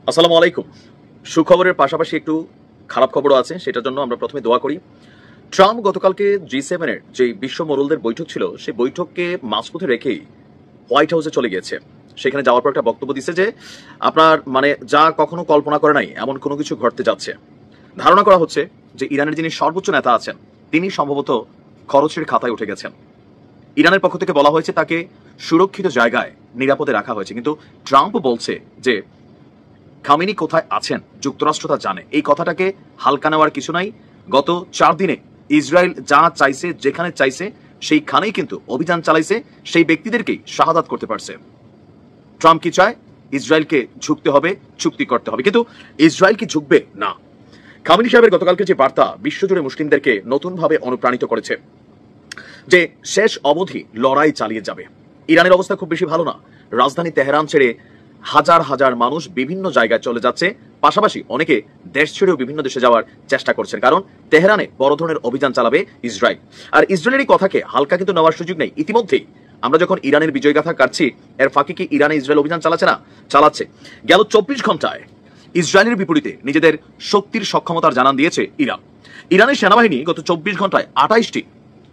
আসসালামু আলাইকুম। সুখবরের পাশাপাশি একটু খারাপ খবরও আছে, সেটার জন্য আমরা প্রথমে দোয়া করি। ট্রাম্প গতকালকে G7 এর যে বিশ্ব মোড়লদের বৈঠক ছিল, সেই বৈঠককে মাঝপথে রেখেই হোয়াইট হাউসে চলে গিয়েছে। সেখানে যাওয়ার পর একটা বক্তব্য দিচ্ছে যে আপনার যা কখনো কল্পনা করে নাই এমন কোনো কিছু ঘটতে যাচ্ছে। ধারণা করা হচ্ছে যে ইরানের যিনি সর্বোচ্চ নেতা আছেন তিনি সম্ভবত খরচের খাতায় উঠে গেছেন। ইরানের পক্ষ থেকে বলা হয়েছে তাকে সুরক্ষিত জায়গায় নিরাপদে রাখা হয়েছে, কিন্তু ট্রাম্প বলছে যে খামেনি কোথায় আছেন যুক্তরাষ্ট্র তা জানে। এই কথাটাকে হালকা নেওয়ার কিছু নাই। গত 4 দিনে ইসরায়েল যা চাইছে, যেখানে চাইছে সেইখানেই কিন্তু অভিযান চালাইছে, সেই ব্যক্তিদেরকেই শাহাদাত করতে পারছে। ট্রাম্প কি চায়? ইসরায়েলকে ঝুঁকতে হবে, চুক্তি করতে হবে, কিন্তু ইসরায়েল কি ঝুঁকবে না। খামেনি সাহেবের গতকালকে যে বার্তা বিশ্বজুড়ে মুসলিমদেরকে নতুনভাবে অনুপ্রাণিত করেছে যে শেষ অবধি লড়াই চালিয়ে যাবে। ইরানের অবস্থা খুব বেশি ভালো না। রাজধানী তেহরান ছেড়ে হাজার হাজার মানুষ বিভিন্ন জায়গায় চলে যাচ্ছে, পাশাপাশি অনেকে দেশ ছেড়েও বিভিন্ন দেশে যাওয়ার চেষ্টা করছেন, কারণ তেহরানে বড় ধরনের অভিযান চালাবে ইসরায়েল। আর ইসরায়েলের এই কথাকে হালকা কিন্তু নেওয়ার সুযোগ নেই। ইতিমধ্যেই আমরা যখন ইরানের বিজয়গাথা কাটছি, এর ফাঁকে কি ইরানে ইসরায়েল অভিযান চালাচ্ছে না? চালাচ্ছে। গেল 24 ঘন্টায় ইসরায়েলের বিপরীতে নিজেদের শক্তির সক্ষমতার জানান দিয়েছে ইরান। ইরানের সেনাবাহিনী গত 24 ঘন্টায় 28টি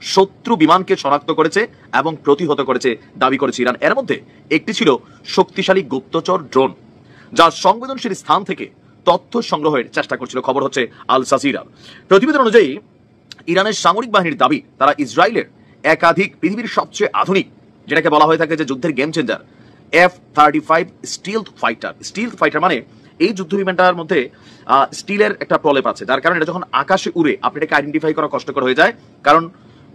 শত্রু বিমানকে শনাক্ত করেছে এবং প্রতিহত করেছে দাবি করেছে ইরান। এর মধ্যে একটি ছিল শক্তিশালী গুপ্তচর ড্রোন, যা সংবেদনশীল স্থান থেকে তথ্য সংগ্রহের চেষ্টা করছিল। খবর হচ্ছে আল জাজিরার। প্রতিবেদন অনুযায়ী ইরানের সামরিক বাহিনীর দাবি তারা ইসরায়েলের একাধিক পৃথিবীর সবচেয়ে আধুনিক, যেটাকে বলা হয়ে থাকে যে যুদ্ধের game changer, F-35 স্টিলথ fighter. স্টিলথ fighter মানে এই যুদ্ধ বিমানটার মধ্যে স্টিলের একটা প্রলেপ আছে, যার কারণে এটা যখন আকাশে উড়ে আপনি এটাকে আইডেন্টিফাই করা কষ্টকর হয়ে যায়। কারণ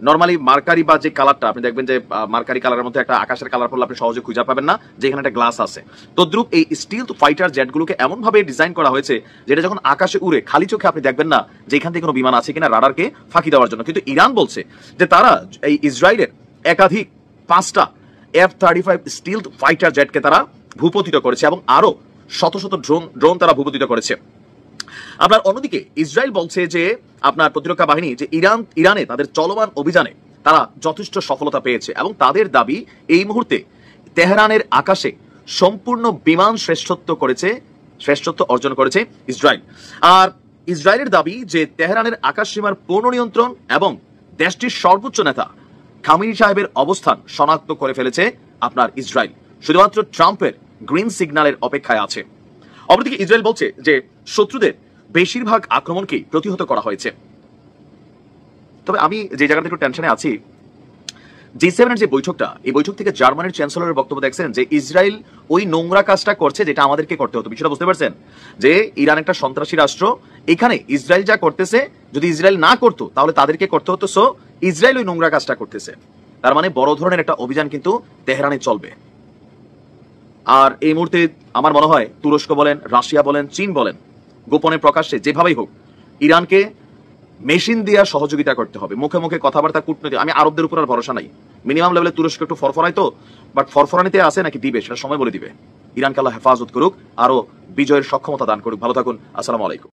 নর্মালি মার্কারি বা যে কালারটা আপনি দেখবেন যে মার্কারি কালারের মধ্যে একটা আকাশের কালার পড়লে আপনি সহজে খুঁজে পাবেন না, যেখানে একটা গ্লাস আছে। তদ্রুপ এই স্টিলথ ফাইটার জেটগুলোকে এমন ভাবে ডিজাইন করা হয়েছে যেটা যখন আকাশে উড়ে খালি চোখে আপনি দেখবেন না যে এখান থেকে কোনো বিমান আছে কিনা, রাডারকে ফাঁকি দেওয়ার জন্য। কিন্তু ইরান বলছে যে তারা এই ইসরায়েলের একাধিক 5টা F-35 স্টিলথ ফাইটার জেটকে তারা ভূপতিত করেছে এবং আরো শত শত ড্রোন তারা ভূপতিত করেছে। আপনার অন্যদিকে ইসরায়েল বলছে যে আপনার প্রতিরক্ষা বাহিনী যে ইরানে তাদের চলমান অভিযানে তারা যথেষ্ট সফলতা পেয়েছে এবং তাদের দাবি এই মুহূর্তে তেহরানের আকাশে সম্পূর্ণ বিমান শ্রেষ্ঠত্ব অর্জন করেছে ইসরায়েল। আর ইসরায়েলের দাবি যে তেহরানের আকাশ সীমার পূর্ণ নিয়ন্ত্রণ এবং দেশটির সর্বোচ্চ নেতা খামেনি সাহেবের অবস্থান শনাক্ত করে ফেলেছে আপনার ইসরায়েল। শুধুমাত্র ট্রাম্পের গ্রিন সিগন্যালের অপেক্ষায় আছে। অপরদিকে ইসরায়েল বলছে যে শত্রুদের বেশিরভাগ আক্রমণকেই প্রতিহত করা হয়েছে। তবে আমি যে জায়গাটা একটু টেনশনে আছি, G7 এর যে বৈঠকটা, এই বৈঠক থেকে জার্মানির চ্যান্সেলরের বক্তব্য দেখছেন যে ইসরায়েল ওই নোংরা কাজটা করছে যেটা আমাদেরকে করতে হতো। বিষয়টা বুঝতে পারছেন যে ইরান একটা সন্ত্রাসী রাষ্ট্র, এখানে ইসরায়েল যা করতেছে যদি ইসরায়েল না করতো তাহলে তাদেরকে করতে হতো। সো ইসরায়েল ওই নোংরা কাজটা করতেছে, তার মানে বড় ধরনের একটা অভিযান কিন্তু তেহরানে চলবে। আর এই মুহূর্তে আমার মনে হয় তুরস্ক বলেন, রাশিয়া বলেন, চীন বলেন, গোপনে প্রকাশ্যে যেভাবেই হোক ইরানকে মেশিন দিয়ে সহযোগিতা করতে হবে। মুখে মুখে কথাবার্তা, কূটনীতি। আমি আরবদের উপর আর ভরসা নাই। মিনিমাম লেভেলে তুরস্ক একটু ফরফরাইতো, বাট ফরফরানিতে আছে নাকি দিবে সেটা সময় বলে দিবে। ইরানকে আল্লাহ হেফাজত করুক, আরো বিজয়ের সক্ষমতা দান করুক। ভালো থাকুন। আসসালামু আলাইকুম।